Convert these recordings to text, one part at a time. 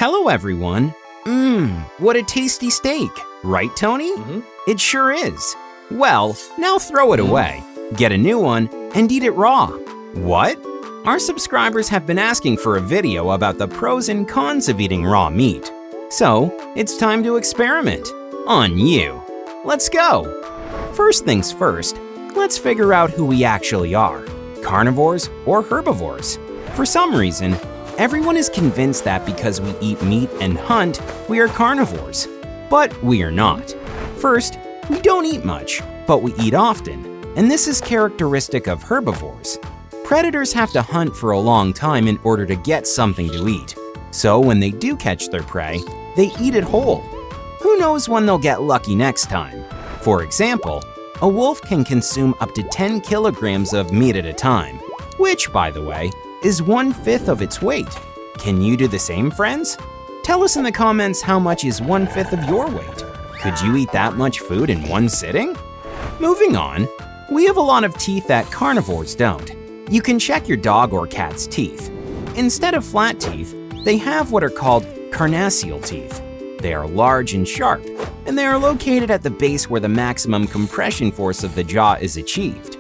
Hello everyone! What a tasty steak, right Tony? It sure is. Well, now throw it away, get a new one, and eat it raw. What? Our subscribers have been asking for a video about the pros and cons of eating raw meat. So, it's time to experiment. On you. Let's go! First things first, let's figure out who we actually are, carnivores or herbivores. For some reason, everyone is convinced that because we eat meat and hunt, we are carnivores. But we are not. First, we don't eat much, but we eat often, and this is characteristic of herbivores. Predators have to hunt for a long time in order to get something to eat. So when they do catch their prey, they eat it whole. Who knows when they'll get lucky next time? For example, a wolf can consume up to 10 kilograms of meat at a time, which, by the way, is 1/5 of its weight. Can you do the same, friends? Tell us in the comments how much is 1/5 of your weight. Could you eat that much food in one sitting? Moving on, we have a lot of teeth that carnivores don't. You can check your dog or cat's teeth. Instead of flat teeth, they have what are called carnassial teeth. They are large and sharp, and they are located at the base where the maximum compression force of the jaw is achieved.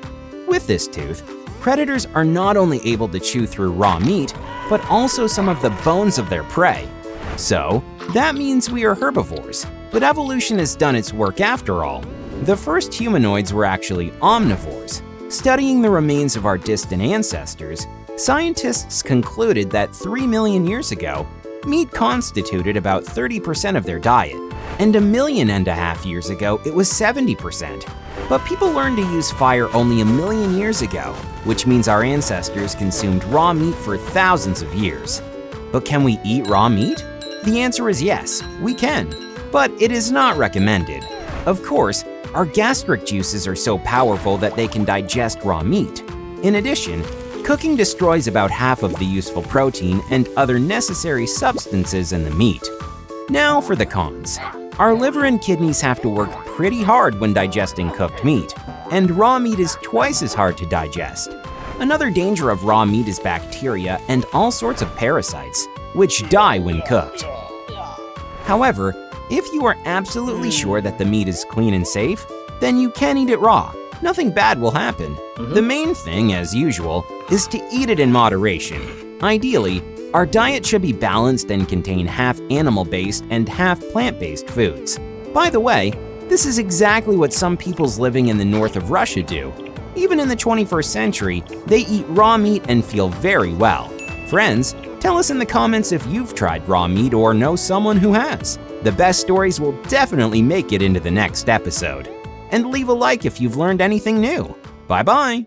With this tooth, predators are not only able to chew through raw meat, but also some of the bones of their prey. So, that means we are herbivores, but evolution has done its work after all. The first humanoids were actually omnivores. Studying the remains of our distant ancestors, scientists concluded that 3 million years ago, meat constituted about 30% of their diet, and 1.5 million years ago, it was 70%. But people learned to use fire only 1 million years ago, which means our ancestors consumed raw meat for thousands of years. But can we eat raw meat? The answer is yes, we can, but it is not recommended. Of course, our gastric juices are so powerful that they can digest raw meat. In addition, cooking destroys about half of the useful protein and other necessary substances in the meat. Now for the cons. Our liver and kidneys have to work pretty hard when digesting cooked meat, and raw meat is twice as hard to digest. Another danger of raw meat is bacteria and all sorts of parasites, which die when cooked. However, if you are absolutely sure that the meat is clean and safe, then you can eat it raw. Nothing bad will happen. The main thing, as usual, is to eat it in moderation. Ideally, our diet should be balanced and contain half animal-based and half plant-based foods. By the way, this is exactly what some peoples living in the north of Russia do. Even in the 21st century, they eat raw meat and feel very well. Friends, tell us in the comments if you've tried raw meat or know someone who has. The best stories will definitely make it into the next episode. And leave a like if you've learned anything new. Bye-bye!